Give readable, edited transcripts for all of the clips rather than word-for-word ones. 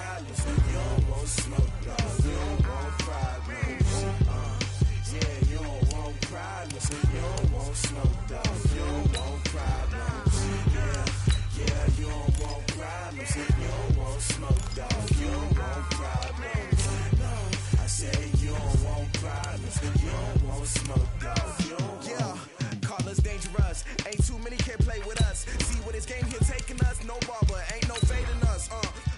problems. You don't want smoke, dog. You don't want problems. Yeah, you don't want problems. You don't want smoke, dog. You don't want problems. Yeah, you don't want problems. You don't want smoke, dog. You don't want problems. No, I said you don't want problems. You don't want smoke, dog. You don't call us dangerous. Ain't too many can play with us. See what this game here taking us. No barber, ain't no fading us.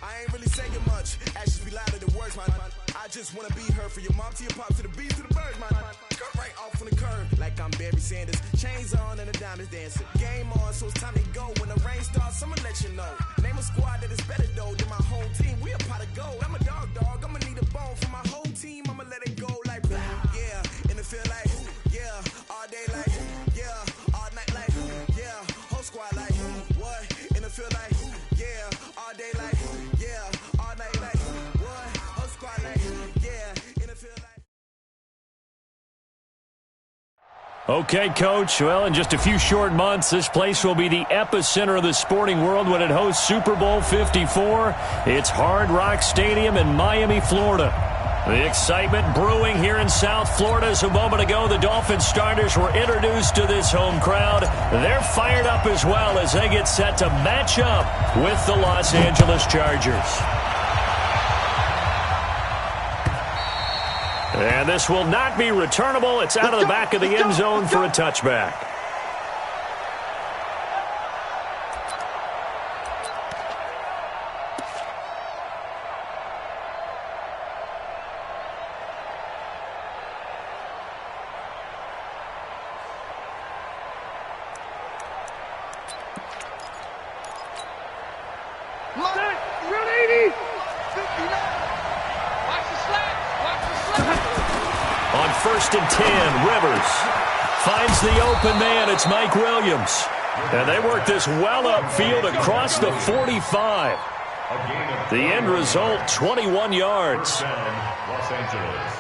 I ain't really saying much. Actions be louder than words, man. I just wanna be her for your mom to your pop to the beat to the birds, man. Cut right off on the curb like I'm Barry Sanders. Chains on and the diamonds dancing. Game on, so it's time to go. When the rain starts, I'ma let you know. Name a squad that is better though than my whole team. We a pot of gold. I'm a dog. I'ma need a bone for my whole team. I'ma let it go like yeah. In the field like yeah. All day like yeah. All night like yeah. Whole squad like what? In the field like yeah. All day like yeah. All night like what? Whole squad like yeah. In the field like. Okay, Coach. Well, in just a few short months, this place will be the epicenter of the sporting world when it hosts Super Bowl 54. It's Hard Rock Stadium in Miami, Florida. The excitement brewing here in South Florida as a moment ago the Dolphins starters were introduced to this home crowd. They're fired up as well as they get set to match up with the Los Angeles Chargers. And this will not be returnable. It's out of the back of the end zone for a touchback. On 1st and 10, Rivers finds the open man. It's Mike Williams. And they work this well upfield across the 45. The end result, 21 yards. Los Angeles.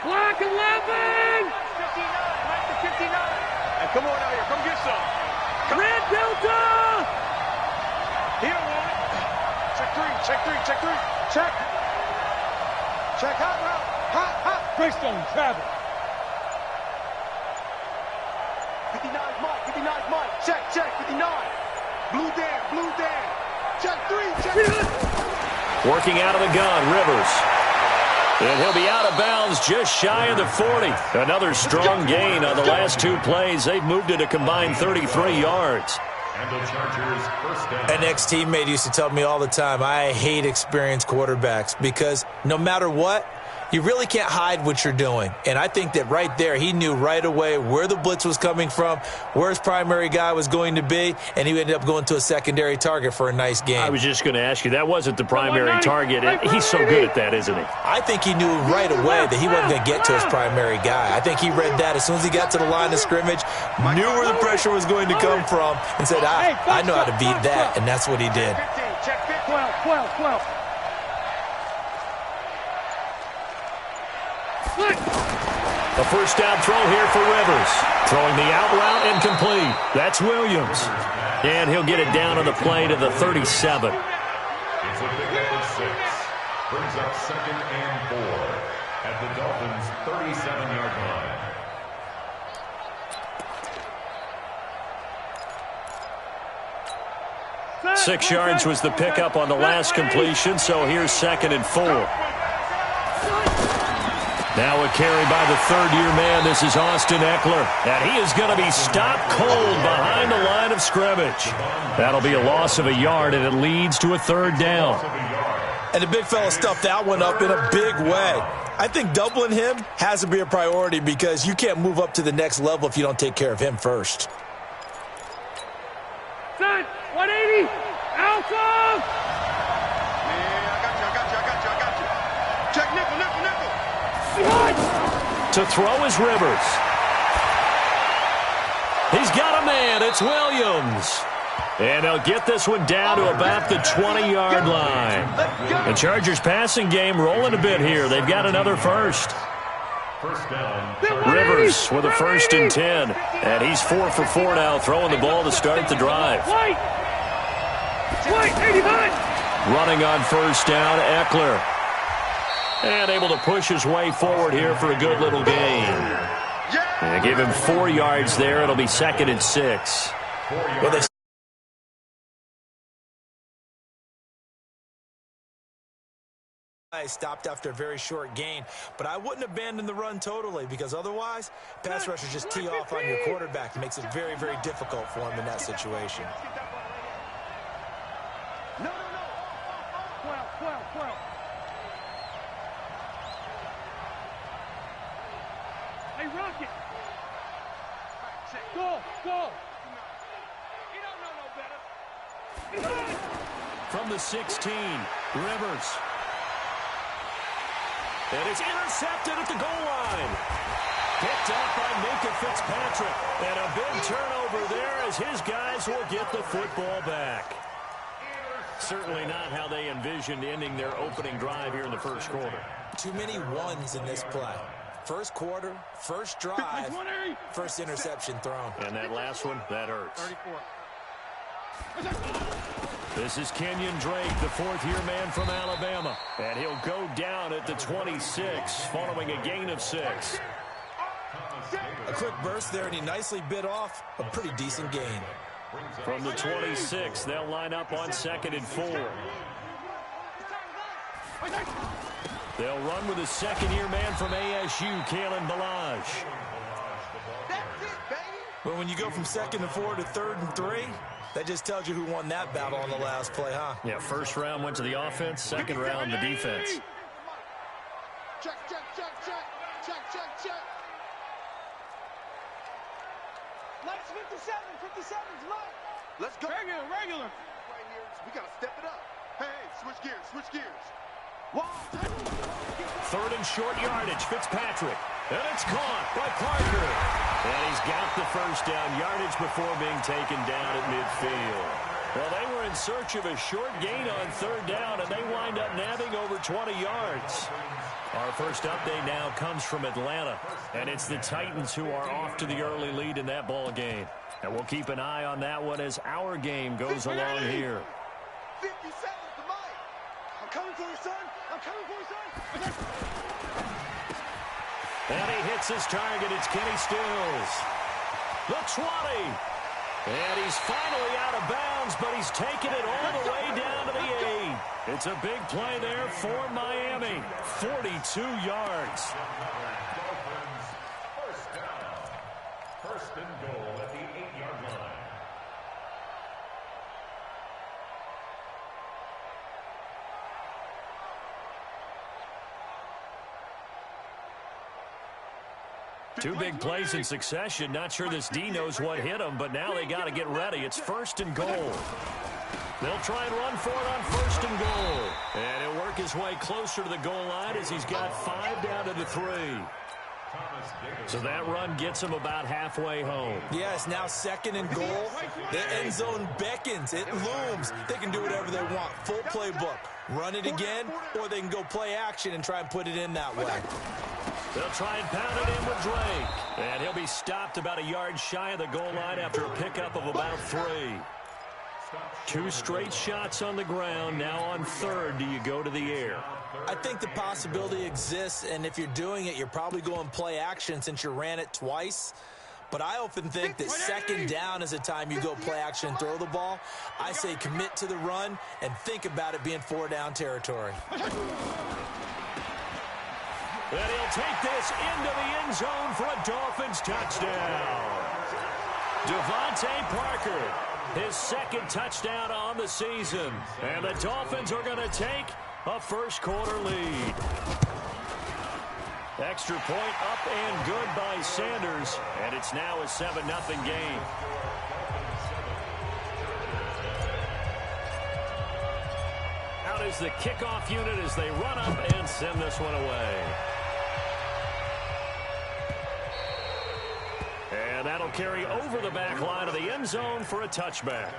Clock 11! 59, Mike to 59. And come on out here, come get some. Red Delta! He don't want it. Check three. Check hot route. Greystone, travel. 59 Mike. Check, 59. Blue Dan. Check three. Working out of the gun, Rivers. And he'll be out of bounds just shy of the 40. Another strong gain on the last two plays. They've moved it a combined 33 yards. And the Chargers first down. An ex-teammate used to tell me all the time, I hate experienced quarterbacks because no matter what, you really can't hide what you're doing. And I think that right there, he knew right away where the blitz was coming from, where his primary guy was going to be, and he ended up going to a secondary target for a nice game. I was just going to ask you, that wasn't the primary target. He's so good at that, isn't he? I think he knew right away that he wasn't going to get to his primary guy. I think he read that as soon as he got to the line of scrimmage, knew where the pressure was going to come from, and said, I know how to beat that, and that's what he did. Check 12. A first down throw here for Rivers. Throwing the out route incomplete. That's Williams. And he'll get it down on the play to the 37. It's a big number 6. Brings up 2nd and 4 at the Dolphins' 37-yard line. 6 yards was the pickup on the last completion, so here's 2nd and 4. Now a carry by the third-year man. This is Austin Eckler. And he is going to be stopped cold behind the line of scrimmage. That'll be a loss of a yard, and it leads to a 3rd down. And the big fella stuffed that one up in a big way. I think doubling him has to be a priority because you can't move up to the next level if you don't take care of him first. Son, 180. Alpha! I got you. Check nickel. To throw is Rivers. He's got a man. It's Williams. And he'll get this one down to about the 20-yard line. The Chargers passing game rolling a bit here. They've got another first. First down. Rivers with a 1st and 10. And he's 4 for 4 now, throwing the ball to start the drive. White, 89. Running on first down, Eckler. And able to push his way forward here for a good little gain. And give him 4 yards there. It'll be 2nd and 6. Well, they stopped after a very short gain, but I wouldn't abandon the run totally, because otherwise pass rushers just tee off on your quarterback. It makes it very, very difficult for him in that situation. No. 12. Hey, Rocket. Go. You don't know no better. From the 16, Rivers. And it's intercepted at the goal line. Picked up by Minka Fitzpatrick. And a big turnover there as his guys will get the football back. Certainly not how they envisioned ending their opening drive here in the first quarter. Too many ones in this play. First quarter, first drive, first interception thrown. And that last one, that hurts. 34. This is Kenyon Drake, the 4th-year man from Alabama. And he'll go down at the 26 following a gain of 6. A quick burst there, and he nicely bit off a pretty decent gain. From the 26, they'll line up on 2nd and 4. They'll run with a 2nd-year man from ASU, Kalen Ballage. But when you go from 2nd and 4 to 3rd and 3, that just tells you who won that battle on the last play, huh? Yeah, first round went to the offense, second round the defense. Check. Lights 57's light. Let's go. Regular. Right here, we got to step it up. Hey, switch gears. 3rd and short yardage, Fitzpatrick. And it's caught by Parker. And he's got the first down yardage before being taken down at midfield. Well, they were in search of a short gain on 3rd down, and they wind up nabbing over 20 yards. Our first update now comes from Atlanta, and it's the Titans who are off to the early lead in that ball game. And we'll keep an eye on that one as our game goes along here. 50 seconds to Mike. I'm coming for you, son. And he hits his target. It's Kenny Stills. The 20. And he's finally out of bounds, but he's taken it all the way down to the 8. It's a big play there for Miami. 42 yards. First down. First and goal at the 8-yard line. Two big plays in succession. Not sure this D knows what hit him, but now they got to get ready. It's 1st and goal. They'll try and run for it on 1st and goal. And he'll work his way closer to the goal line as he's got 5 down to the 3. So that run gets him about halfway home. Yes, now 2nd and goal. The end zone beckons. It looms. They can do whatever they want. Full playbook. Run it again, or they can go play action and try and put it in that way. They'll try and pound it in with Drake. And he'll be stopped about a yard shy of the goal line after a pickup of about 3. 2 straight shots on the ground. Now on 3rd, do you go to the air? I think the possibility exists, and if you're doing it, you're probably going play action since you ran it twice. But I often think that 2nd down is the time you go play action and throw the ball. I say commit to the run and think about it being 4-down territory. And he'll take this into the end zone for a Dolphins touchdown. Devontae Parker, his 2nd touchdown on the season. And the Dolphins are going to take a first-quarter lead. Extra point up and good by Sanders. And it's now a 7-0 game. Out is the kickoff unit as they run up and send this one away. And that'll carry over the back line of the end zone for a touchback.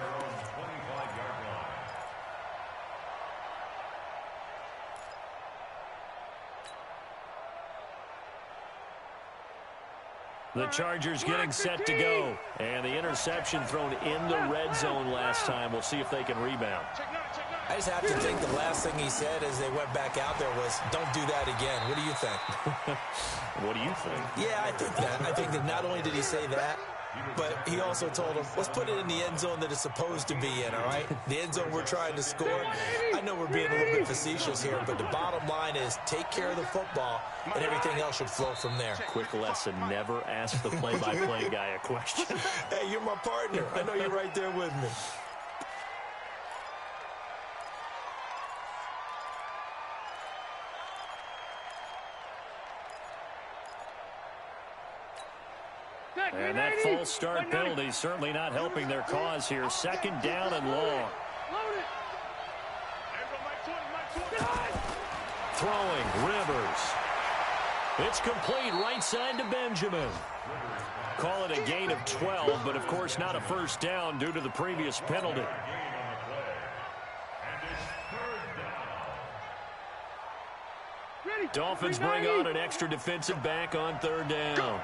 The Chargers getting set to go. And the interception thrown in the red zone last time. We'll see if they can rebound. I just have to think the last thing he said as they went back out there was, don't do that again. What do you think? What do you think? Yeah, I think that. I think that not only did he say that, but he also told him, let's put it in the end zone that it's supposed to be in, all right? The end zone we're trying to score. I know we're being a little bit facetious here, but the bottom line is take care of the football, and everything else should flow from there. Quick lesson, never ask the play-by-play guy a question. Hey, you're my partner. I know you're right there with me. And that false start penalty certainly not helping their cause here. Second down and long. Throwing, Rivers. It's complete right side to Benjamin. Call it a gain of 12, but of course not a first down due to the previous penalty. Dolphins bring on an extra defensive back on third down.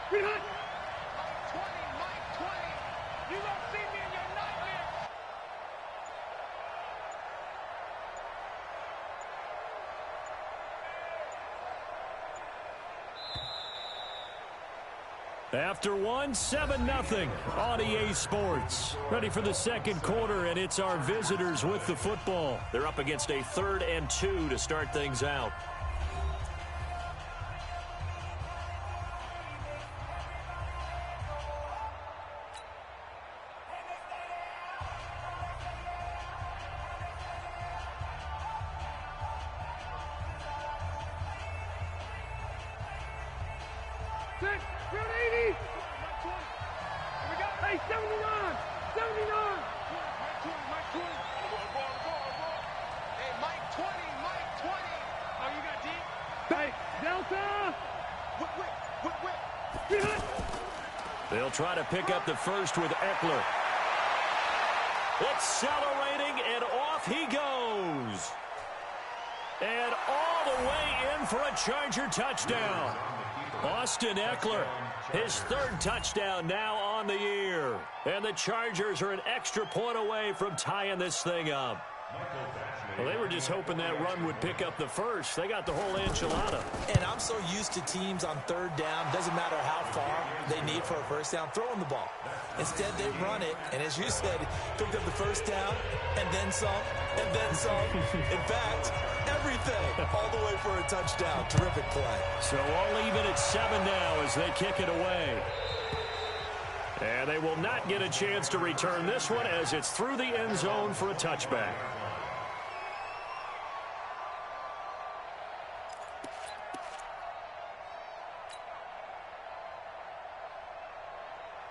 Mike 20, Mike 20. You don't see me in your nightmares. After 7-0 on EA Sports. Ready for the second quarter, and it's our visitors with the football. They're up against a 3rd and 2 to start things out. They'll try to pick up the first with Eckler. Accelerating, and off he goes. And all the way in for a Charger touchdown. Austin Eckler, his 3rd touchdown now on the year. And the Chargers are an extra point away from tying this thing up. Well, they were just hoping that run would pick up the first. They got the whole enchilada. And I'm so used to teams on 3rd down, doesn't matter how far they need for a first down, throwing the ball. Instead, they run it, and as you said, picked up the first down, and then some, and then some. In fact, everything, all the way for a touchdown. Terrific play. So all even at 7 now as they kick it away. And they will not get a chance to return this one as it's through the end zone for a touchback.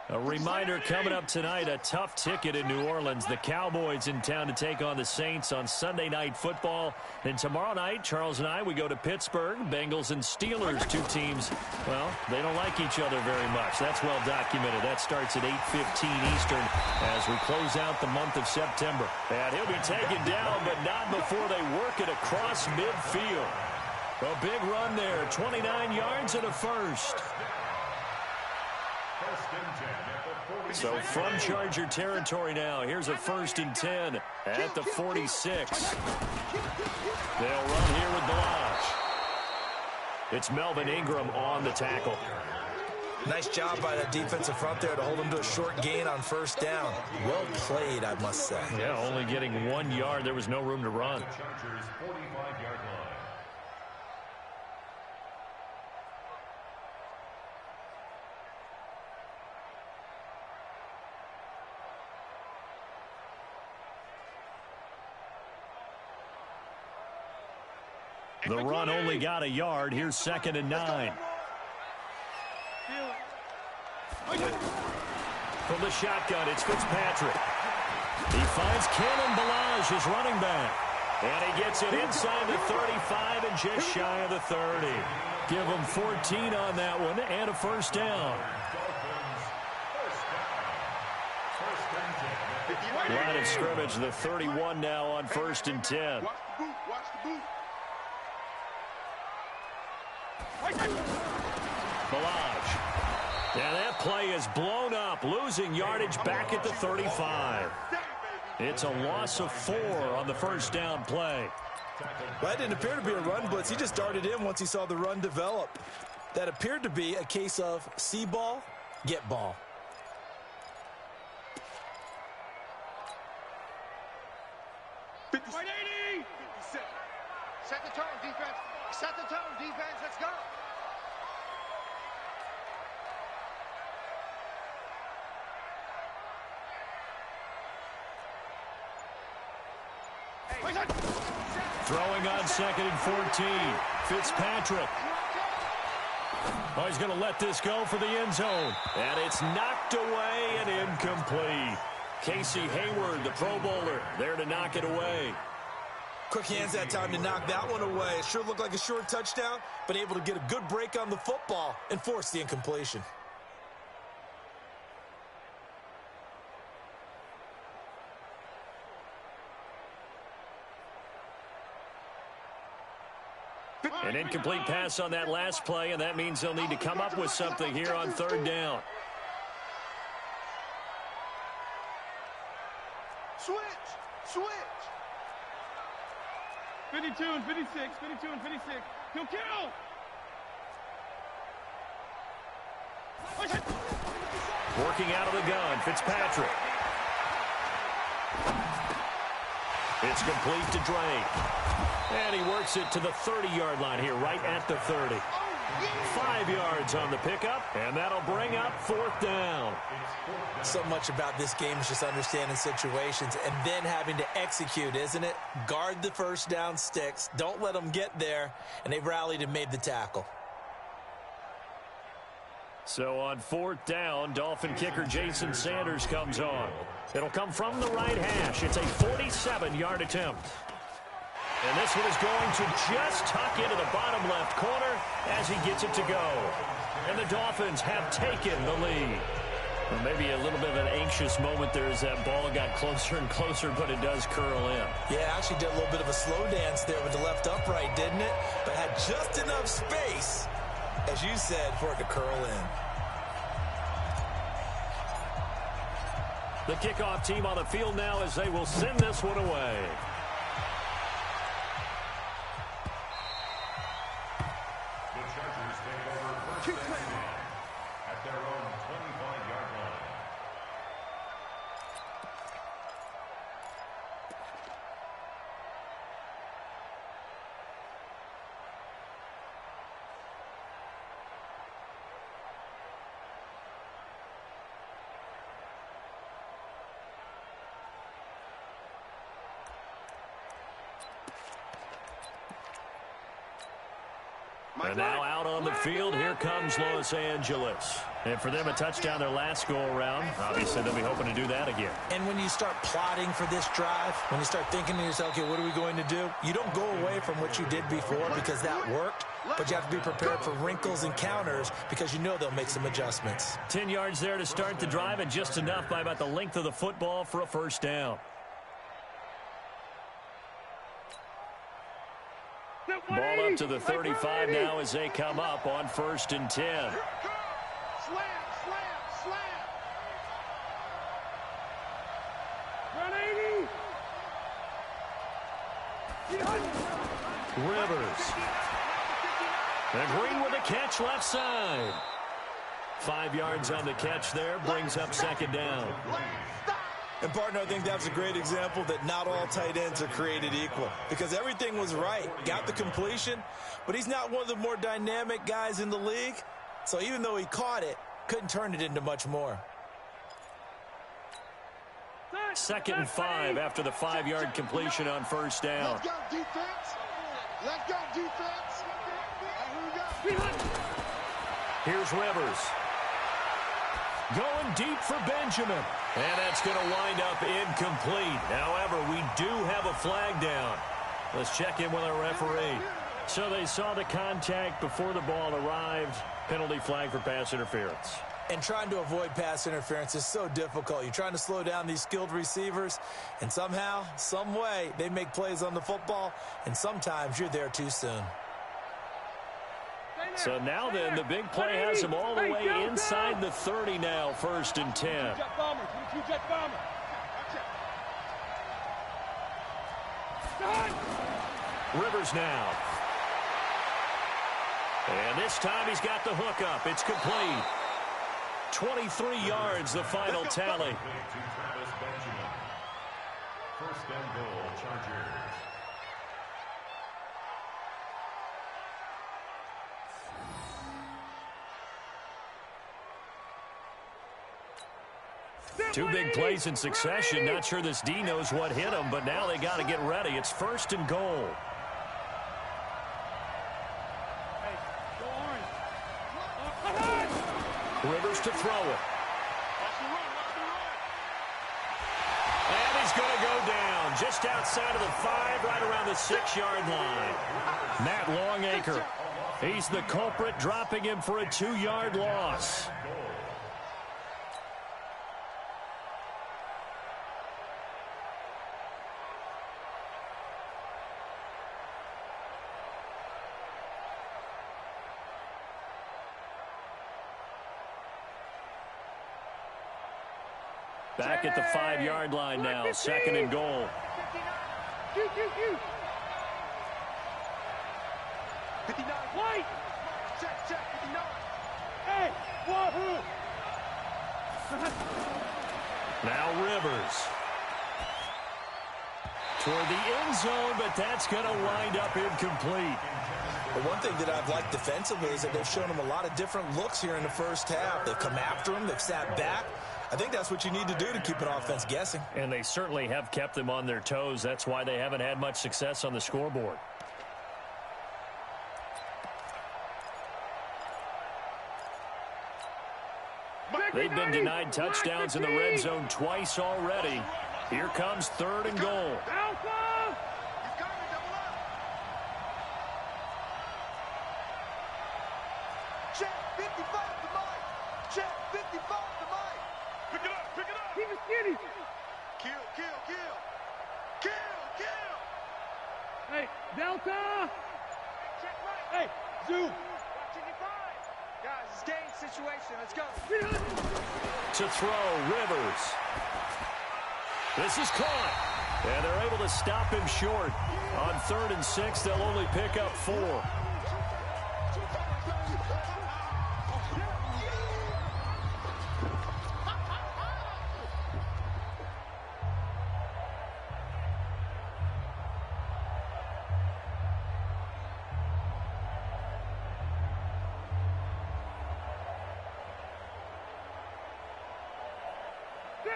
A reminder coming up tonight, a tough ticket in New Orleans. The Cowboys in town to take on the Saints on Sunday Night Football. And tomorrow night, Charles and I, we go to Pittsburgh. Bengals and Steelers, 2 teams, well, they don't like each other very much. That's well documented. That starts at 8:15 Eastern as we close out the month of September. And he'll be taken down, but not before they work it across midfield. A big run there, 29 yards and a first. So from Charger territory now, here's a 1st and 10 at the 46. They'll run here with Balaj. It's Melvin Ingram on the tackle. Nice job by the defensive front there to hold him to a short gain on 1st down. Well played, I must say. Yeah, only getting 1 yard. There was no room to run. The run only got a yard. Here's 2nd and 9. From the shotgun, it's Fitzpatrick. He finds Kalen Balaj, his running back. And he gets it inside the 35 and just shy of the 30. Give him 14 on that one and a first down. Line of scrimmage, the 31 now on 1st and 10. Watch the boot. Watch the boot. Balaj. And that play is blown up, losing yardage back at the 35. It's a loss of 4 on the first down play. That didn't appear to be a run blitz. He just darted in once he saw the run develop. That appeared to be a case of see ball, get ball. Right 80! Set the tone, defense. Set the tone, defense. Let's go. Throwing on 2nd and 14. Fitzpatrick. Oh, he's going to let this go for the end zone. And it's knocked away and incomplete. Casey Hayward, the Pro Bowler, there to knock it away. Quick hands that time to knock that one away. It sure looked like a short touchdown, but able to get a good break on the football and force the incompletion. An incomplete pass on that last play, and that means they'll need to come up with something here on 3rd down. Switch. 52 and 56. 52 and 56. He'll kill. Working out of the gun, Fitzpatrick. It's complete to Drake. And he works it to the 30-yard line here, right at the 30. 5 yards on the pickup, and that'll bring up 4th down. So much about this game is just understanding situations and then having to execute, isn't it? Guard the first down sticks. Don't let them get there, and they've rallied and made the tackle. So on 4th down, Dolphin kicker Jason Sanders comes on. It'll come from the right hash. It's a 47-yard attempt. And this one is going to just tuck into the bottom left corner as he gets it to go. And the Dolphins have taken the lead. Well, maybe a little bit of an anxious moment there as that ball got closer and closer, but it does curl in. Yeah, actually did a little bit of a slow dance there with the left upright, didn't it? But had just enough space, as you said, for it to curl in. The kickoff team on the field now as they will send this one away. At their own 25-yard line. And now out on the field, here comes Los Angeles. And for them, a touchdown their last go-around. Obviously, they'll be hoping to do that again. And when you start plotting for this drive, when you start thinking to yourself, okay, what are we going to do? You don't go away from what you did before because that worked, but you have to be prepared for wrinkles and counters because you know they'll make some adjustments. 10 yards there to start the drive, and just enough by about the length of the football for a first down. Ball up to the 35 now as they come up on 1st and 10. Slam. Run 80. Rivers. And Green with a catch left side. 5 yards on the catch there, brings up 2nd down. And, partner, I think that's a great example that not all tight ends are created equal because everything was right. Got the completion, but he's not one of the more dynamic guys in the league. So even though he caught it, couldn't turn it into much more. 2nd and 5 after the 5-yard completion on 1st down. Let's go, defense. Here we go. Here's Rivers. Going deep for Benjamin. And that's going to wind up incomplete. However, we do have a flag down. Let's check in with our referee. So they saw the contact before the ball arrived. Penalty flag for pass interference. And trying to avoid pass interference is so difficult. You're trying to slow down these skilled receivers, and somehow, some way, they make plays on the football, and sometimes you're there too soon. So now then, the big play has him all the way inside the 30 now, 1st and 10. Rivers now. And this time he's got the hook up. It's complete. 23 yards, the final tally. To Travis Benjamin. First and goal, Chargers. Two big plays in succession. Not sure this D knows what hit him, but now they got to get ready. It's first and goal. Rivers to throw it. And he's going to go down just outside of the 5, right around the 6-yard line. Matt Longacre, he's the culprit, dropping him for a 2-yard loss. Back at the 5-yard line now, second and goal. 59. White. Check, 59. Hey, wahoo. Now Rivers. Toward the end zone, but that's going to wind up incomplete. But one thing that I've liked defensively is that they've shown him a lot of different looks here in the first half. They've come after him. They've sat back. I think that's what you need to do to keep an offense guessing. And they certainly have kept them on their toes. That's why they haven't had much success on the scoreboard. They've been denied touchdowns in the red zone twice already. Here comes third and goal. Alpha. Check 55 to Mike. Check 55 to Mike. Pick it up, pick it up. Keep it skinny. Kill, kill, kill. Kill, kill. Hey, Delta. Check right. Hey, zoom. Watching your 5. Guys, it's game situation. Let's go. To throw, Rivers. This is caught. And they're able to stop him short. On 3rd and 6, they'll only pick up 4.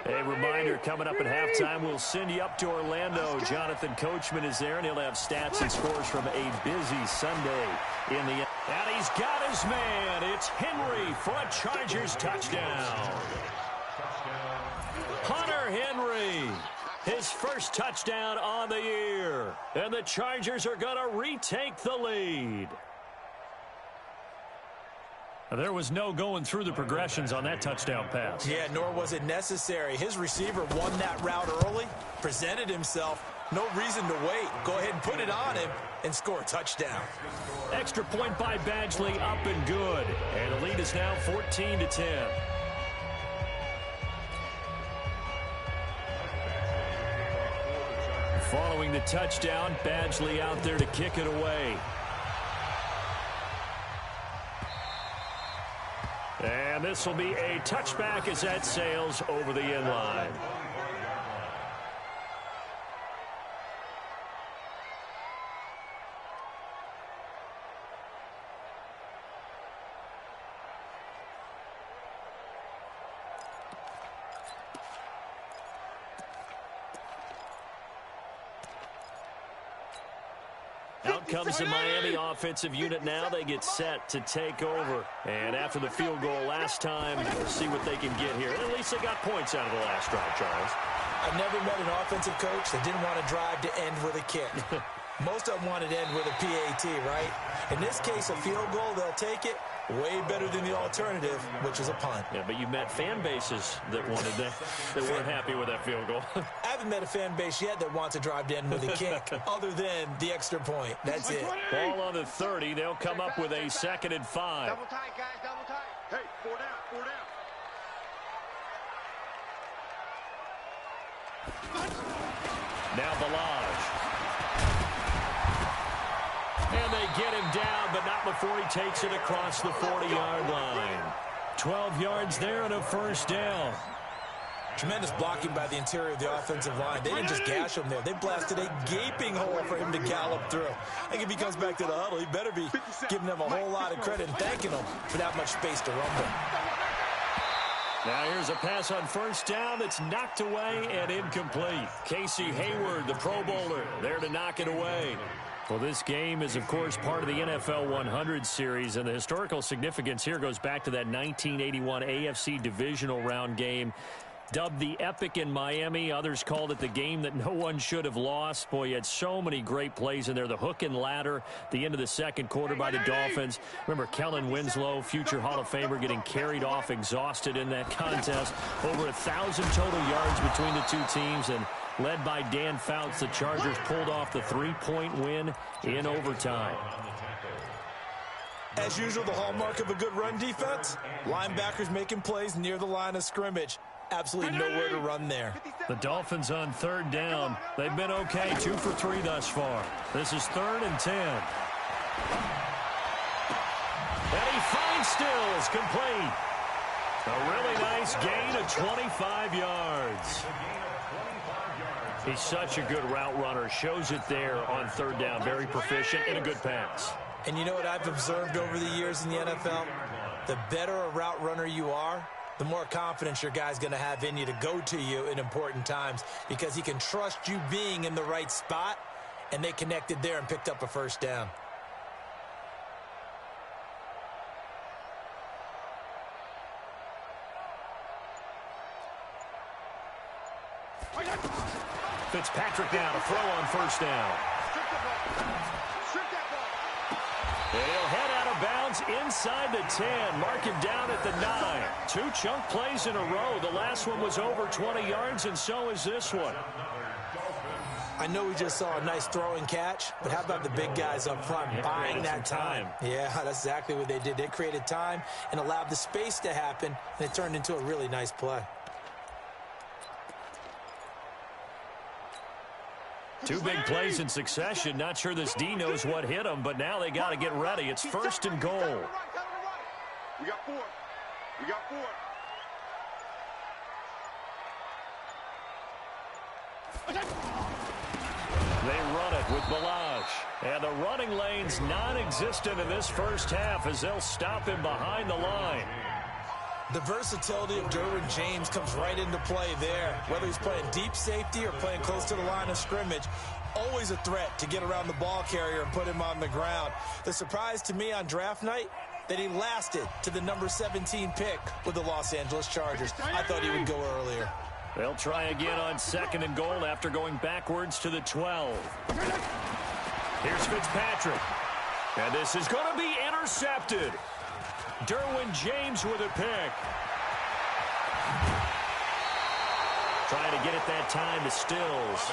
A reminder, coming up at halftime, we'll send you up to Orlando. Jonathan Coachman is there, and he'll have stats and scores from a busy Sunday in the... And he's got his man. It's Henry for a Chargers touchdown. Hunter Henry, his first touchdown on the year. And the Chargers are going to retake the lead. There was no going through the progressions on that touchdown pass. Yeah, nor was it necessary. His receiver won that route early, presented himself. No reason to wait. Go ahead and put it on him and score a touchdown. Extra point by Badgley, up and good. And the lead is now 14-10. Following the touchdown, Badgley out there to kick it away. And this will be a touchback as that sails over the end line. Out comes the Miami offensive unit now. They get set to take over. And after the field goal last time, we'll see what they can get here. At least they got points out of the last drive, Charles. I've never met an offensive coach that didn't want to drive to end with a kick. Most of them wanted to end with a PAT, right? In this case, a field goal, they'll take it. Way better than the alternative, which is a punt. Yeah, but you met fan bases that wanted that weren't happy with that field goal. I haven't met a fan base yet that wants to drive to end with a kick, other than the extra point. That's it. Ball on the 30. They'll come up with a 2nd and 5. Double tight, guys, double tight. Hey, 4 down, 4 down. Now Balaj. get him down, but not before he takes it across the 40-yard line. 12 yards there and a first down. Tremendous blocking by the interior of the offensive line. They didn't just gash him there. They blasted a gaping hole for him to gallop through. I think if he comes back to the huddle, he better be giving them a whole lot of credit and thanking them for that much space to rumble. Now here's a pass on first down that's knocked away and incomplete. Casey Hayward, the Pro Bowler, there to knock it away. Well, this game is, of course, part of the NFL 100 series, and the historical significance here goes back to that 1981 AFC divisional round game. Dubbed the Epic in Miami. Others called it the game that no one should have lost. Boy, you had so many great plays in there. The hook and ladder, the end of the second quarter by the Dolphins. Remember Kellen Winslow, future Hall of Famer, getting carried off, exhausted in that contest. Over 1,000 total yards between the two teams, and led by Dan Fouts, the Chargers pulled off the 3-point win in overtime. As usual, the hallmark of a good run defense, linebackers making plays near the line of scrimmage. Absolutely nowhere to run there. The Dolphins on third down. They've been okay, 2 for 3 thus far. This is 3rd and 10. And he finds Stills, complete. A really nice gain of 25 yards. He's such a good route runner. Shows it there on third down. Very proficient and a good pass. And you know what I've observed over the years in the NFL? The better a route runner you are, the more confidence your guy's going to have in you to go to you in important times, because he can trust you being in the right spot, and they connected there and picked up a first down. Fitzpatrick now to throw on first down. And he'll head out of bounds inside the 10. Mark him down at the 9. 2 chunk plays in a row. The last one was over 20 yards, and so is this one. I know we just saw a nice throwing catch, but how about the big guys up front buying that time? Yeah, that's exactly what they did. They created time and allowed the space to happen, and it turned into a really nice play. 2 big plays in succession. Not sure this D knows what hit him, but now they got to get ready. It's 1st and goal. We got 4. We got 4. They run it with Balazs. And the running lane's non-existent in this first half as they'll stop him behind the line. The versatility of Derwin James comes right into play there. Whether he's playing deep safety or playing close to the line of scrimmage, always a threat to get around the ball carrier and put him on the ground. The surprise to me on draft night, that he lasted to the number 17 pick with the Los Angeles Chargers. I thought he would go earlier. They'll try again on 2nd and goal after going backwards to the 12. Here's Fitzpatrick. And this is going to be intercepted. Derwin James with a pick. Trying to get it that time to Stills.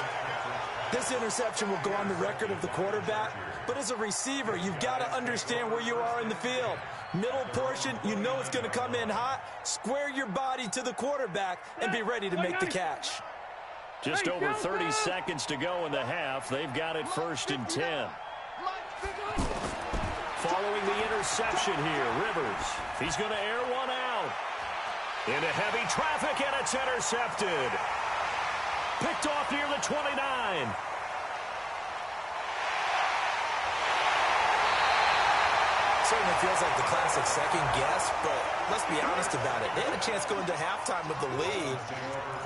This interception will go on the record of the quarterback, but as a receiver, you've got to understand where you are in the field. Middle portion, you know it's going to come in hot. Square your body to the quarterback and be ready to make the catch. Just over 30 seconds to go in the half. They've got it 1st and 10. Following the interception here, Rivers. He's going to air one out. Into heavy traffic, and it's intercepted. Picked off near the 29. Certainly feels like the classic second guess, but let's be honest about it. They had a chance going to halftime with the lead.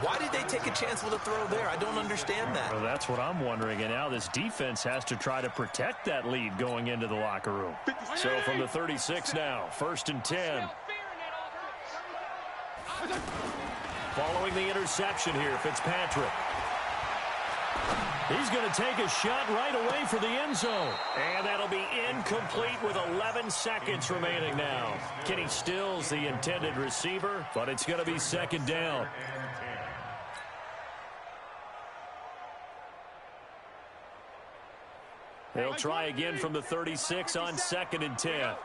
Why did they take a chance with a throw there? I don't understand that. Well, that's what I'm wondering, and now this defense has to try to protect that lead going into the locker room. So from the 36 now, 1st and 10. Following the interception here, Fitzpatrick. He's going to take a shot right away for the end zone. And that'll be incomplete with 11 seconds remaining now. Kenny Stills, the intended receiver, but it's going to be 2nd down. They'll try again from the 36 on 2nd and 10.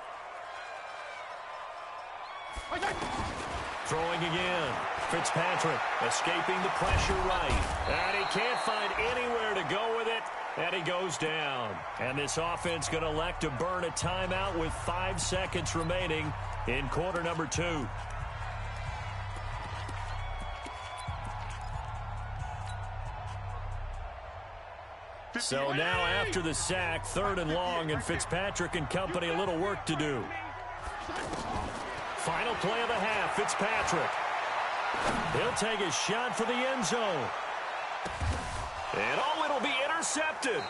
Throwing again. Fitzpatrick escaping the pressure right. And he can't find anywhere to go with it. And he goes down. And this offense going to elect to burn a timeout with 5 seconds remaining in quarter number 2. So now after the sack, 3rd and long, and Fitzpatrick and company a little work to do. Final play of the half, Fitzpatrick. He'll take a shot for the end zone. And it'll be intercepted.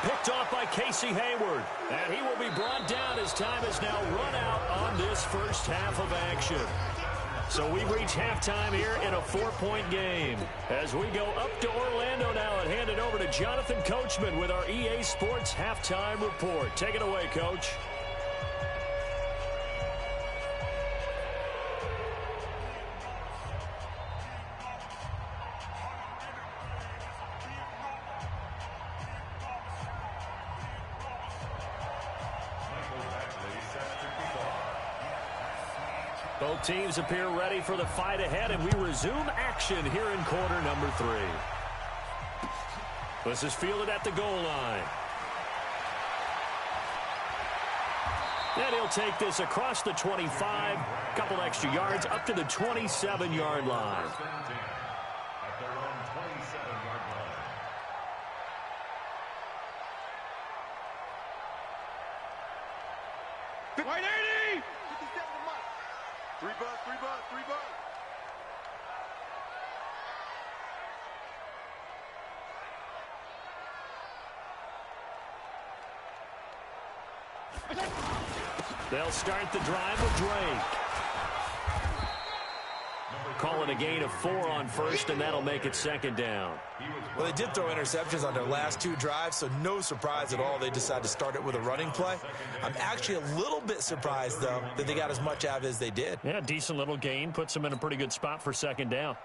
Picked off by Casey Hayward. And he will be brought down as time is now run out on this first half of action. So we reach halftime here in a 4-point game. As we go up to Orlando now and hand it over to Jonathan Coachman with our EA Sports Halftime Report. Take it away, Coach. Both teams appear ready for the fight ahead, and we resume action here in quarter number 3. This is fielded at the goal line. And he'll take this across the 25, couple extra yards up to the 27-yard line. At their own 27-yard line. White 80! 3 bucks, 3 bucks, 3 bucks. They'll start the drive with Drake. Call it a gain of 4 on first, and that'll make it 2nd down. Well, they did throw interceptions on their last 2 drives, so no surprise at all they decided to start it with a running play. I'm actually a little bit surprised, though, that they got as much out of it as they did. Yeah, decent little gain. Puts them in a pretty good spot for 2nd down.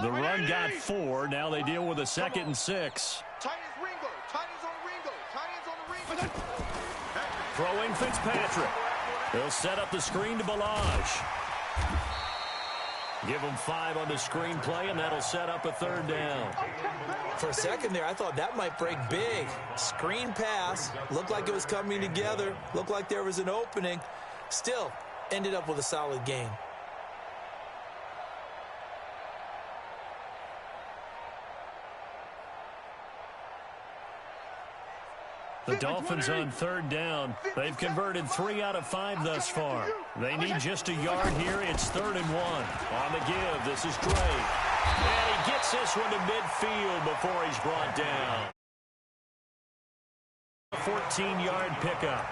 The run got 4. Now they deal with a 2nd and 6. Chinese Ringo. Chinese on Ringo. Chinese on the Ringo. Throwing Fitzpatrick. They'll set up the screen to Balaj. Give them 5 on the screen play, and that'll set up a 3rd down. For a second there, I thought that might break big. Screen pass. Looked like it was coming together. Looked like there was an opening. Still, ended up with a solid gain. The Dolphins on 3rd down. They've converted 3 out of 5 thus far. They need just a yard here. It's 3rd and 1. On the give, this is Drake. And he gets this one to midfield before he's brought down. 14-yard pickup.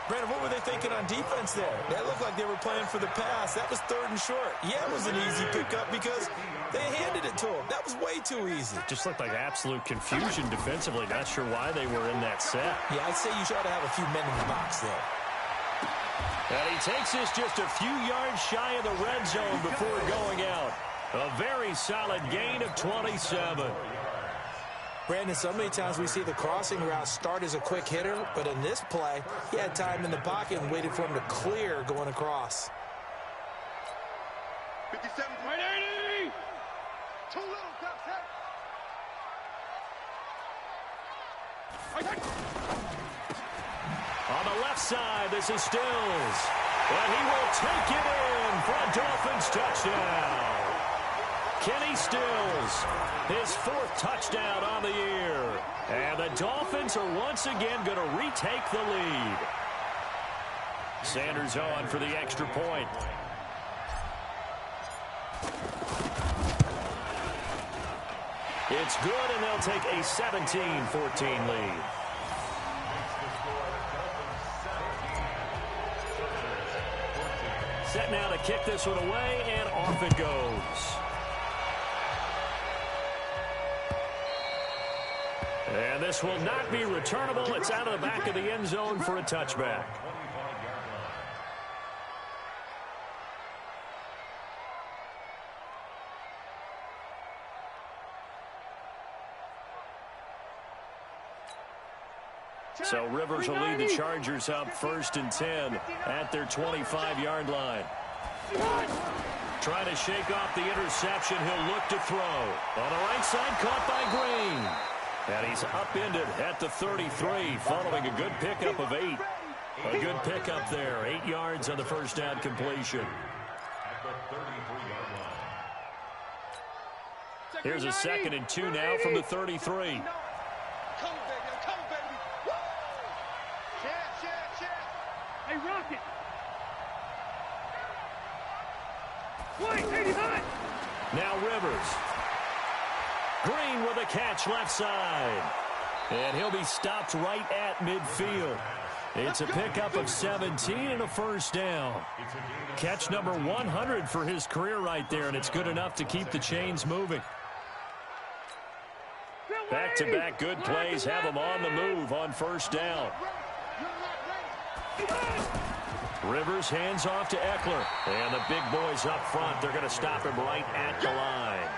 Brandon, what were they thinking on defense there? That looked like they were playing for the pass. That was 3rd and short. Yeah, it was an easy pickup because they handed it to him. That was way too easy. Just looked like absolute confusion defensively. Not sure why they were in that set. Yeah, I'd say you try to have a few men in the box there. And he takes this just a few yards shy of the red zone before going out. A very solid gain of 27. Brandon, so many times we see the crossing route start as a quick hitter, but in this play, he had time in the pocket and waited for him to clear going across. 57. White 80! Too little, Dubs. On the left side, this is Stills. And he will take it in for a Dolphins touchdown. Kenny Stills, his 4th touchdown on the year. And the Dolphins are once again going to retake the lead. Sanders on for the extra point. It's good, and they'll take a 17-14 lead. Set now to kick this one away, and off it goes. And this will not be returnable. It's out of the back of the end zone for a touchback. So Rivers will lead the Chargers up 1st and 10 at their 25-yard line. Trying to shake off the interception. He'll look to throw. On the right side, caught by Green. And he's upended at the 33 following a good pickup of 8. A good pickup there. 8 yards on the first down completion. At the 33-yard line. Here's a 2nd and 2 now from the 33. Come, baby. I'm coming, baby. Woo! Check. Hey, Rocket. Wait, 89. Now Rivers. Green with a catch left side. And he'll be stopped right at midfield. It's a pickup of 17 and a first down. Catch number 100 for his career right there, and it's good enough to keep the chains moving. Back-to-back good plays have him on the move on first down. Rivers hands off to Eckler. And the big boys up front, they're going to stop him right at the line.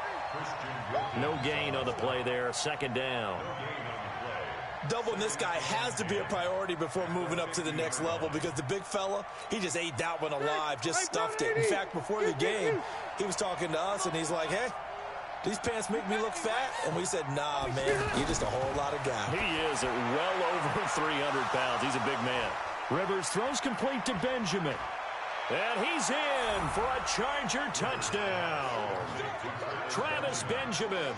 No gain on the play there, 2nd down. Doubling this guy has to be a priority before moving up to the next level because the big fella, he just ate that one alive, just stuffed it. In fact, before the game, he was talking to us, and he's like, hey, these pants make me look fat? And we said, nah, man, you're just a whole lot of guy. He is at well over 300 pounds. He's a big man. Rivers throws complete to Benjamin. And he's in for a Charger touchdown. Travis Benjamin,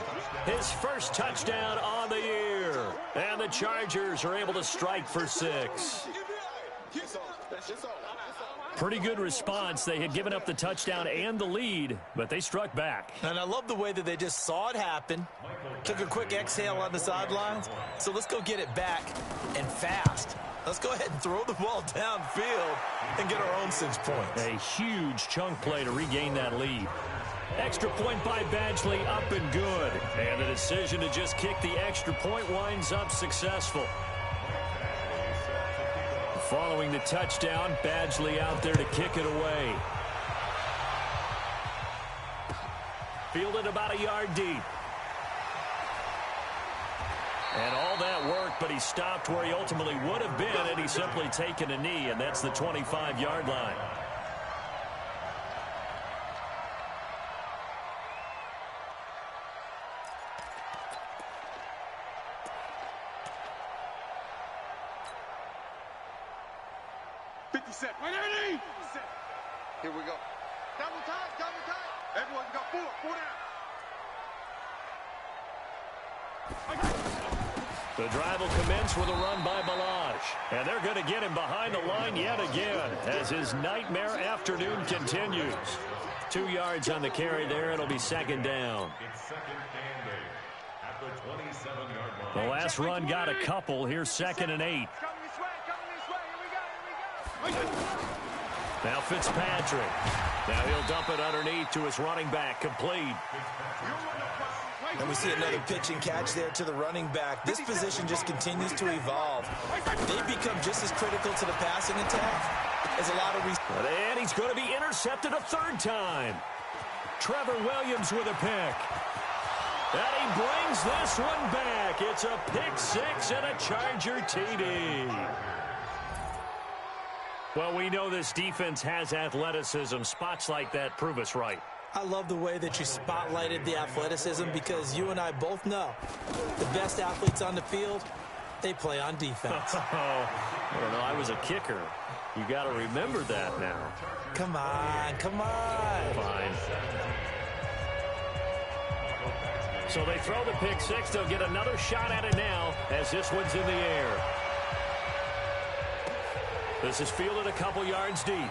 his first touchdown on the year. And the Chargers are able to strike for 6. Pretty good response. They had given up the touchdown and the lead, but they struck back. And I love the way that they just saw it happen, took a quick exhale on the sidelines. So let's go get it back and fast. Let's go ahead and throw the ball downfield and get our own 6 points. A huge chunk play to regain that lead. Extra point by Badgley, up and good. And the decision to just kick the extra point winds up successful. Following the touchdown, Badgley out there to kick it away. Fielded about a yard deep. And all that work, but he stopped where he ultimately would have been, and he's simply taken a knee, and that's the 25-yard line. Here we go. Double time. Everyone got 4 down. The drive will commence with a run by Balazs. And they're going to get him behind the line yet again as his nightmare afternoon continues. 2 yards on the carry there. It'll be 2nd down. It's 2nd and 8 at the 27-yard line. The last run got a couple. Here's 2nd and 8. Coming this way. Here we go. Now Fitzpatrick. Now he'll dump it underneath to his running back. Complete. And we see another pitch and catch there to the running back. This position just continues to evolve. They've become just as critical to the passing attack as a lot of... And he's going to be intercepted a 3rd time. Trevor Williams with a pick. And he brings this one back. It's a pick 6 and a Charger TD. Well, we know this defense has athleticism. Spots like that prove us right. I love the way that you spotlighted the athleticism because you and I both know the best athletes on the field, they play on defense. I don't know. I was a kicker. You got to remember that now. Come on. Fine. So they throw the pick 6. They'll get another shot at it now as this one's in the air. This is fielded a couple yards deep.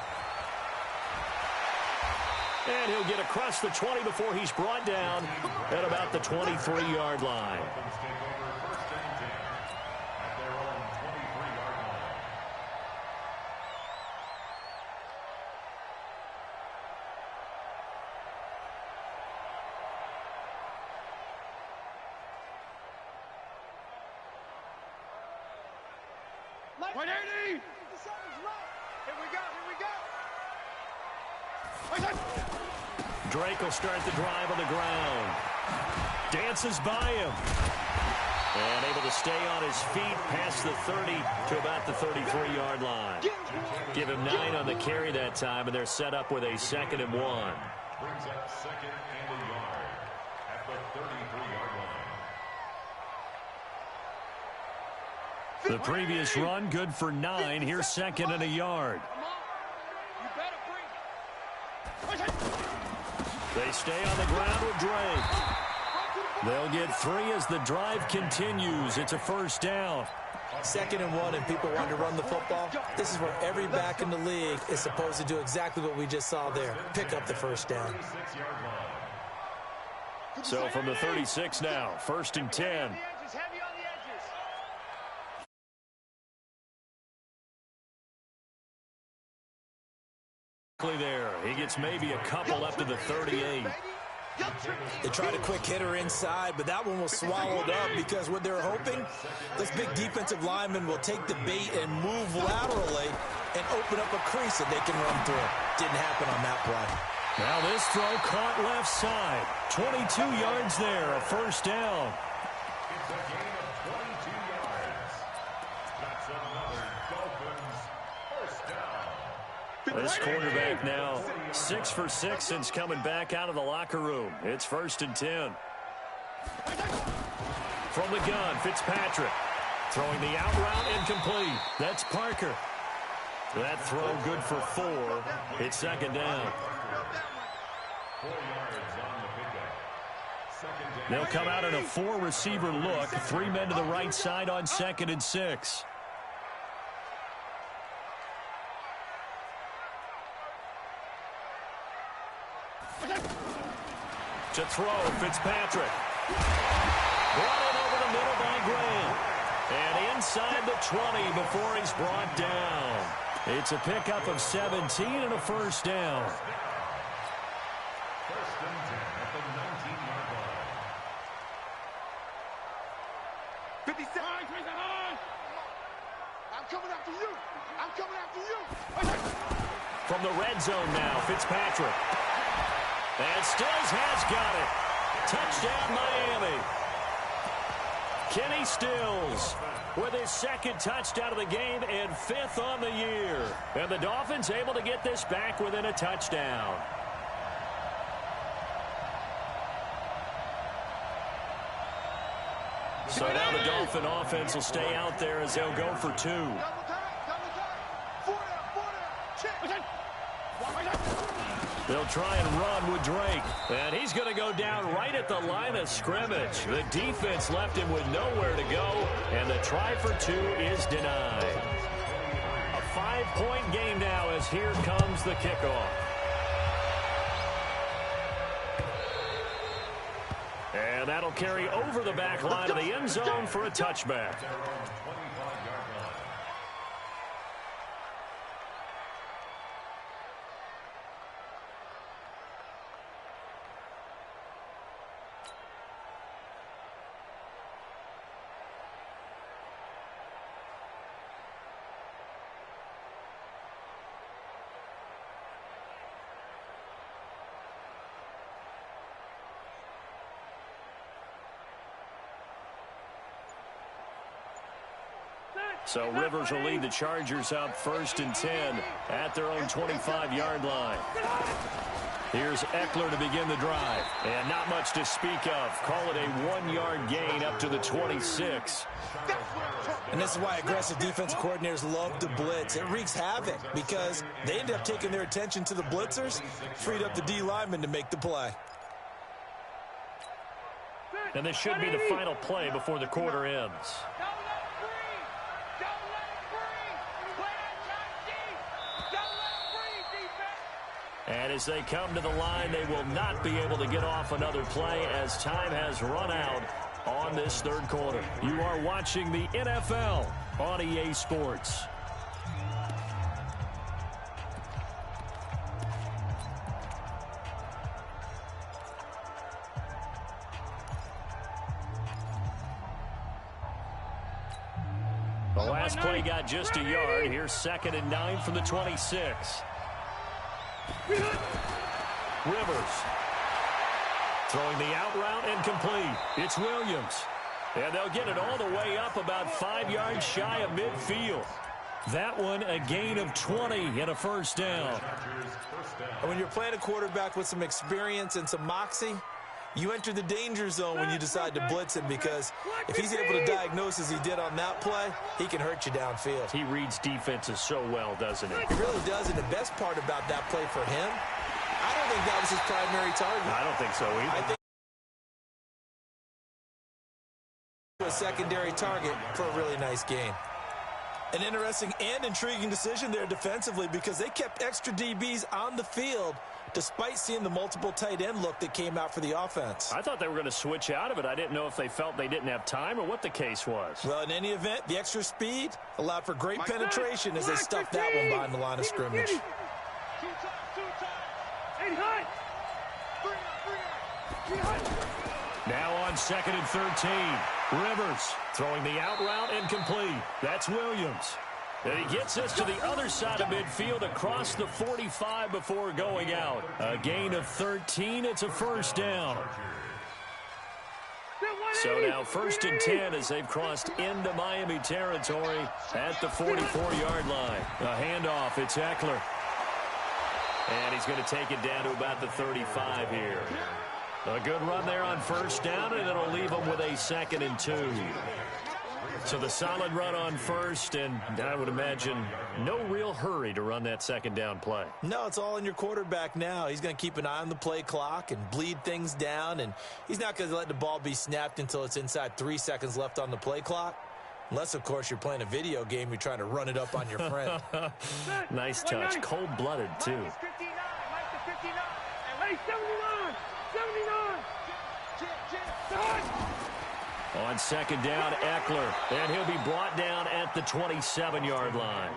And he'll get across the 20 before he's brought down at about the 23-yard line. Drake will start the drive on the ground. Dances by him. And able to stay on his feet past the 30 to about the 33-yard line. Give him 9 on the carry that time, and they're set up with a 2nd and 1. brings up second and a yard at the 33-yard line. The previous run, good for 9. Here's second and a yard. They stay on the ground with Drake. They'll get 3 as the drive continues. It's a first down. 2nd and 1, and people want to run the football. This is where every back in the league is supposed to do exactly what we just saw there. Pick up the first down. So from the 36 now, 1st and 10. There, he gets maybe a couple up to the 38. They tried a quick hitter inside, but that one was swallowed up because what they're hoping, this big defensive lineman will take the bait and move laterally and open up a crease that they can run through. Didn't happen on that play. Now this throw caught left side. 22 yards there, a first down. It's a gain of 22 yards. That's another Dolphins first down. This quarterback now 6 for 6 since coming back out of the locker room. It's 1st and 10. From the gun, Fitzpatrick. Throwing the out route incomplete. That's Parker. That throw good for 4. It's 2nd down. 4 yards on the pickup. Second down. They'll come out in a 4-receiver look. 3 men to the right side on 2nd and 6. To throw, Fitzpatrick. Brought in over the middle by Graham. And inside the 20 before he's brought down. It's a pickup of 17 and a first down. 1st and 10 at the 19-yard line. 57. I'm coming after you. I'm coming after you. From the red zone now, Fitzpatrick. And Stills has got it. Touchdown, Miami. Kenny Stills with his 2nd touchdown of the game and 5th on the year. And the Dolphins able to get this back within a touchdown. So now the Dolphin offense will stay out there as they'll go for 2. They'll try and run with Drake. And he's going to go down right at the line of scrimmage. The defense left him with nowhere to go. And the try for 2 is denied. A 5-point game now as here comes the kickoff. And that'll carry over the back line of the end zone for a touchback. So Rivers will lead the Chargers up 1st and 10 at their own 25-yard line. Here's Eckler to begin the drive. And not much to speak of. Call it a 1-yard gain up to the 26. And this is why aggressive defense coordinators love to blitz. It wreaks havoc because they end up taking their attention to the blitzers, freed up the D lineman to make the play. And this should be the final play before the quarter ends. And as they come to the line, they will not be able to get off another play as time has run out on this 3rd quarter. You are watching the NFL on EA Sports. The last play got just a yard. Here's 2nd and 9 from the 26. Rivers throwing the out route incomplete. It's Williams. And they'll get it all the way up about 5 yards shy of midfield. That one a gain of 20 and a first down. And when you're playing a quarterback with some experience and some moxie, you enter the danger zone when you decide to blitz him, because if he's able to diagnose as he did on that play, he can hurt you downfield. He reads defenses so well, doesn't he? He really does, and the best part about that play for him, I don't think that was his primary target. I don't think so either. I think a secondary target for a really nice game. An interesting and intriguing decision there defensively, because they kept extra DBs on the field despite seeing the multiple tight end look that came out for the offense. I thought they were going to switch out of it. I didn't know if they felt they didn't have time or what the case was. Well, in any event, the extra speed allowed for great penetration as they stuffed that one behind the line of scrimmage. Now on 2nd and 13. Rivers throwing the out route incomplete. That's Williams. And he gets us to the other side of midfield across the 45 before going out. A gain of 13. It's a first down. So now 1st and 10 as they've crossed into Miami territory at the 44-yard line. A handoff. It's Eckler. And he's going to take it down to about the 35 here. A good run there on first down, and it'll leave them with a 2nd and 2. So the solid run on first, and I would imagine no real hurry to run that 2nd down play. No, it's all in your quarterback now. He's going to keep an eye on the play clock and bleed things down, and he's not going to let the ball be snapped until it's inside 3 seconds left on the play clock. Unless, of course, you're playing a video game, you're trying to run it up on your friend. Nice touch. Cold-blooded, too. 59, Mike to 59. Hey, 79! 79! On 2nd down, Eckler, and he'll be brought down at the 27-yard line.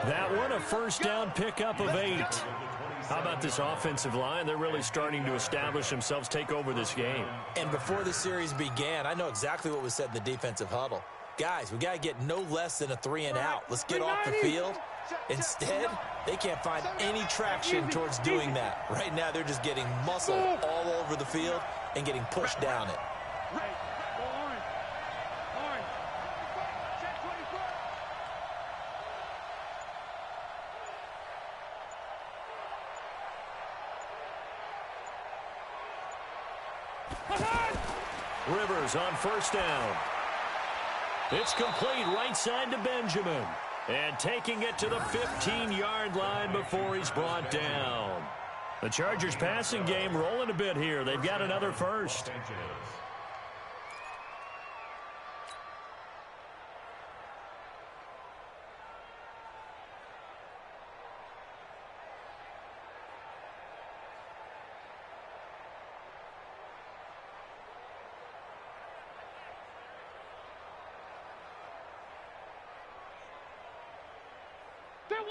That one, a first down pickup of 8. How about this offensive line? They're really starting to establish themselves, take over this game. And before the series began, I know exactly what was said in the defensive huddle. Guys, we got to get no less than a 3 and out. Let's get off the field. Instead, they can't find any traction towards doing that. Right now, they're just getting muscle all over the field and getting pushed down it. Rivers on first down. It's complete right side to Benjamin. And taking it to the 15-yard line before he's brought down. The Chargers passing game rolling a bit here. They've got another first.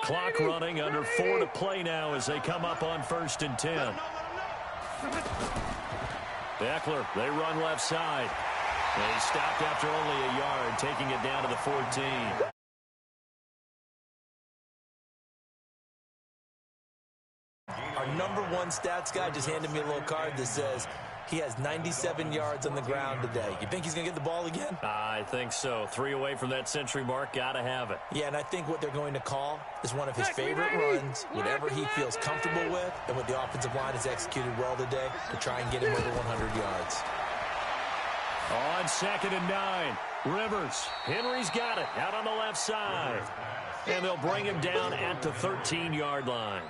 Clock running, under 4 to play now as they come up on 1st and 10. Eckler, they run left side. And he stopped after only a yard, taking it down to the 14. Our number 1 stats guy just handed me a little card that says he has 97 yards on the ground today. You think he's going to get the ball again? I think so. 3 away from that century mark. Got to have it. Yeah, and I think what they're going to call is one of his favorite runs, whatever he feels comfortable with, and what the offensive line has executed well today to try and get him over 100 yards. On 2nd and 9, Rivers. Henry's got it out on the left side. And they'll bring him down at the 13-yard line.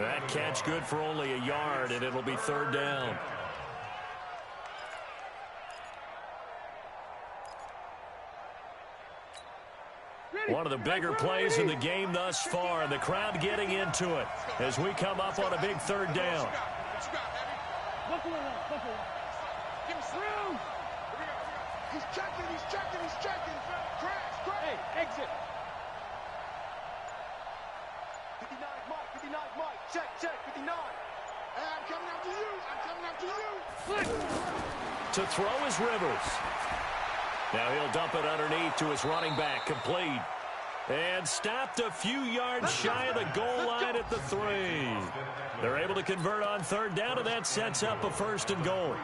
That catch good for only a yard, and it'll be 3rd down. One of the bigger plays in the game thus far, and the crowd getting into it as we come up on a big 3rd down. He's checking. Crash. Hey, exit. 59, Mike. Check, 59. Hey, I'm coming after you. To throw is Rivers. Now he'll dump it underneath to his running back, complete. And stopped a few yards shy of the goal line at the 3. They're able to convert on 3rd down, and that sets up a 1st and goal.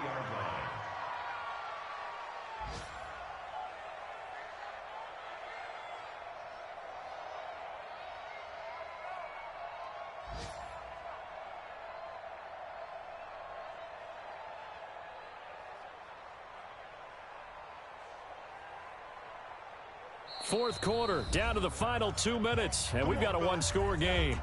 fourth quarter, down to the final 2 minutes, and we've got a one-score game.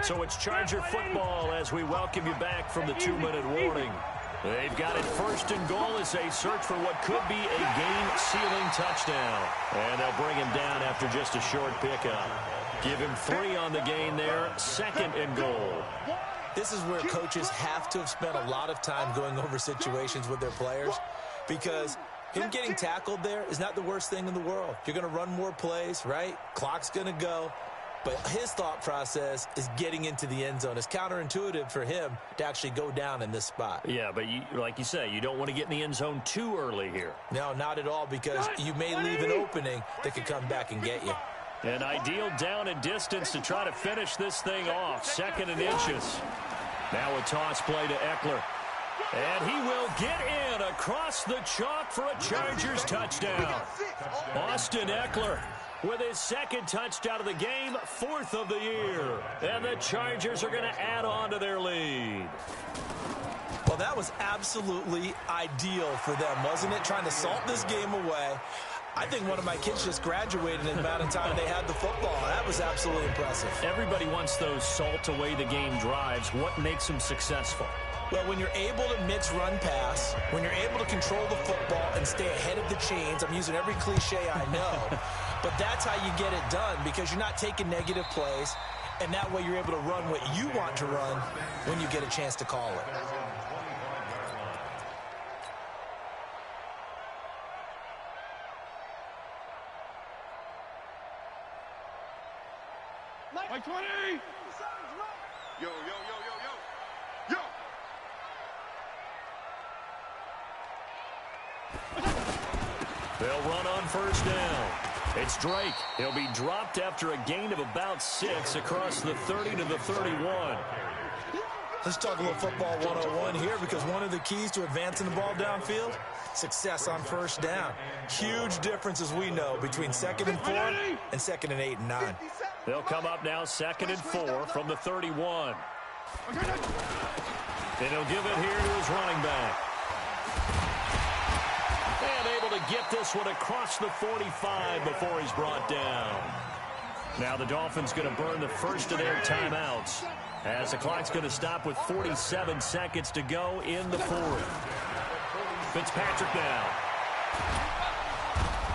So it's Charger football as we welcome you back from the 2-minute warning. They've got it first and goal as they search for what could be a game-sealing touchdown. And they'll bring him down after just a short pickup. Give him 3 on the gain there, second and goal. This is where coaches have to have spent a lot of time going over situations with their players, because him getting tackled there is not the worst thing in the world. You're going to run more plays, right? Clock's going to go. But his thought process is getting into the end zone. It's counterintuitive for him to actually go down in this spot. Yeah, but like you say, you don't want to get in the end zone too early here. No, not at all, because you may leave an opening that could come back and get you. An ideal down and distance to try to finish this thing off. Second and inches. Now a toss play to Eckler. And he will get in across the chalk for a Chargers touchdown. Austin Eckler with his second touchdown of the game, 4th of the year. And the Chargers are going to add on to their lead. Well, that was absolutely ideal for them, wasn't it? Trying to salt this game away. I think one of my kids just graduated in the amount of time they had the football. That was absolutely impressive. Everybody wants those salt-away-the-game drives. What makes them successful? Well, when you're able to mix run-pass, when you're able to control the football and stay ahead of the chains, I'm using every cliche I know, but that's how you get it done, because you're not taking negative plays, and that way you're able to run what you want to run when you get a chance to call it. Like 20! Yo, yo, yo, yo, yo. Yo! They'll run on first down. It's Drake. He'll be dropped after a gain of about 6 across the 30 to the 31. Let's talk a little football 101 here, because one of the keys to advancing the ball downfield, success on first down. Huge difference, as we know, between 2nd and 4 and 2nd and 8 and 9. They'll come up now 2nd and 4 from the 31. And he'll give it here to his running back. And able to get this one across the 45 before he's brought down. Now the Dolphins going to burn the first of their timeouts, as the clock's going to stop with 47 seconds to go in the 4th. Fitzpatrick now.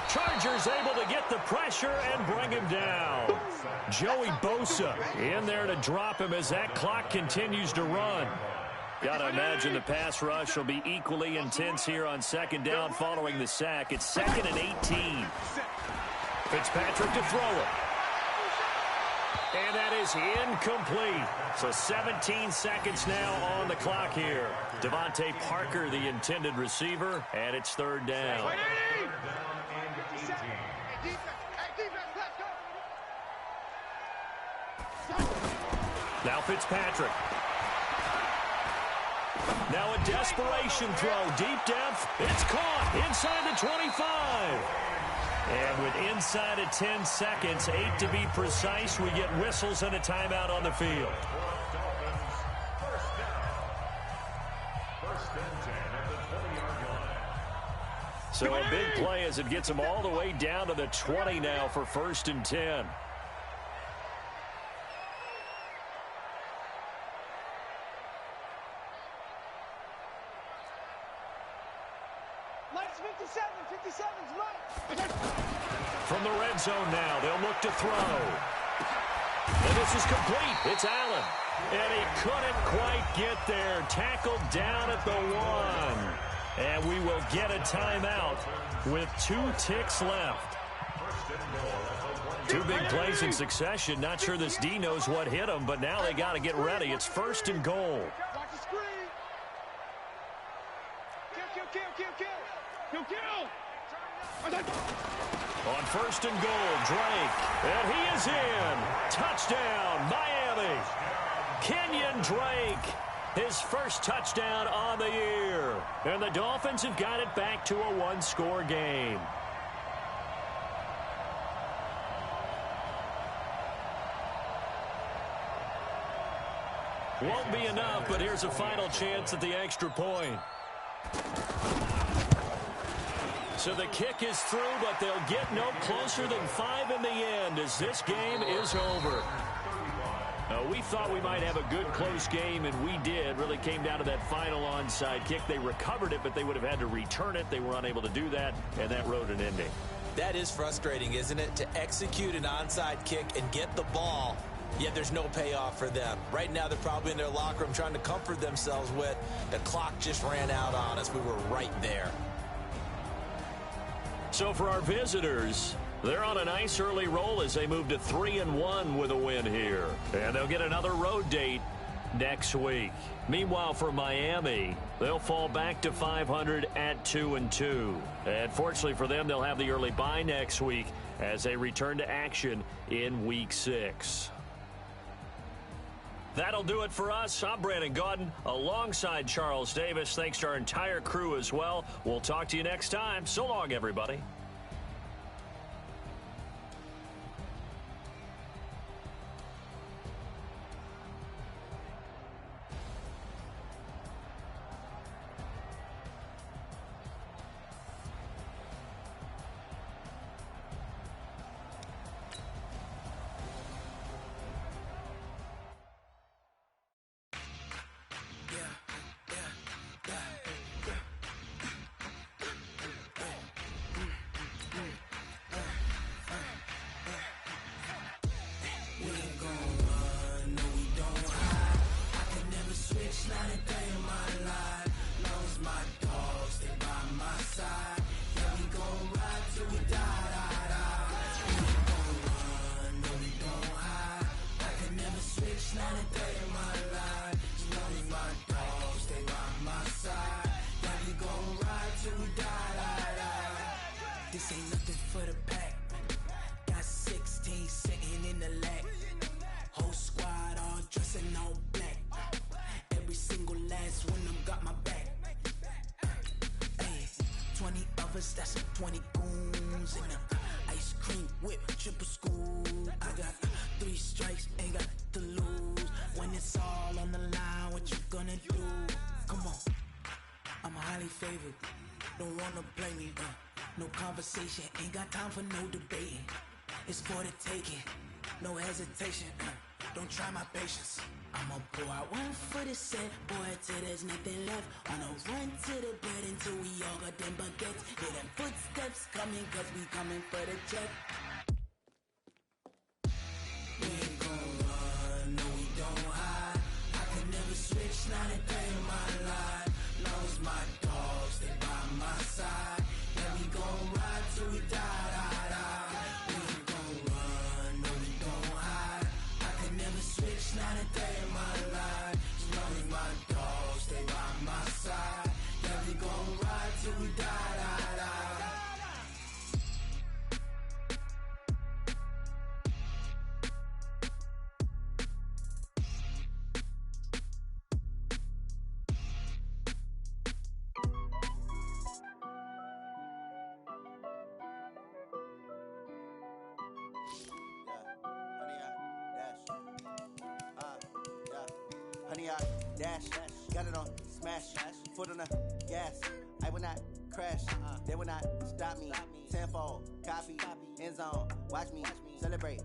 Chargers able to get the pressure and bring him down. Joey Bosa in there to drop him as that clock continues to run. Got to imagine the pass rush will be equally intense here on 2nd down following the sack. It's 2nd and 18. Fitzpatrick to throw it. And that is incomplete. So 17 seconds now on the clock here. Devontae Parker, the intended receiver, and it's 3rd down. Now Fitzpatrick. Now a desperation throw. Deep depth. It's caught inside the 25. And with inside of 10 seconds, 8 to be precise, we get whistles and a timeout on the field. So a big play as it gets them all the way down to the 20 now for 1st and 10. From the red zone now, they'll look to throw. And this is complete. It's Allen. And he couldn't quite get there. Tackled down at the 1. And we will get a timeout with 2 ticks left. 2 big plays in succession. Not sure this D knows what hit him, but now they got to get ready. It's 1st and goal. Kill! On 1st and goal, Drake. And he is in. Touchdown, Miami. Kenyon Drake, his first touchdown on the year. And the Dolphins have got it back to a one-score game. Won't be enough, but here's a final chance at the extra point. So the kick is through, but they'll get no closer than 5 in the end as this game is over. We thought we might have a good close game, and we did. Really came down to that final onside kick. They recovered it, but they would have had to return it. They were unable to do that, and that wrote an ending. That is frustrating, isn't it? To execute an onside kick and get the ball, yet there's no payoff for them. Right now, they're probably in their locker room trying to comfort themselves with, the clock just ran out on us. We were right there. So for our visitors, they're on a nice early roll as they move to 3-1 with a win here. And they'll get another road date next week. Meanwhile, for Miami, they'll fall back to 500 at 2-2. And fortunately for them, they'll have the early bye next week as they return to action in Week 6. That'll do it for us. I'm Brandon Gaudin alongside Charles Davis. Thanks to our entire crew as well. We'll talk to you next time. So long, everybody. This ain't nothing for the pack. Got 16 sitting in the lap. Whole squad all dressing all black. Every single last one of them got my back. Hey, 20 of us, that's 20 goons in the ice cream whip, triple school. I got 3 strikes, ain't got to lose. When it's all on the line, what you gonna do? Come on, I'm highly favored. Don't wanna blame me, no conversation, ain't got time for no debating. It's for the taking, no hesitation, don't try my patience. I'ma pull out one for the set, boy, till there's nothing left. On a run to the bed until we all got them baguettes. Hear them footsteps coming, cause we coming for the check. We ain't gon' run, no we don't hide. I can never switch, not a day in my life. Long as my dogs, they by my side. Yeah, we gon' ride till we die, die, die. We ain't gon' run, no we don't hide. I can never switch, not a day in my life. As long as my dogs, they by my side. Yeah, we gon' ride till we die, die, die. Honey, I dash, got it on smash, foot on the gas. I will not crash, they will not stop me. Tenfold, copy, end zone, watch me celebrate.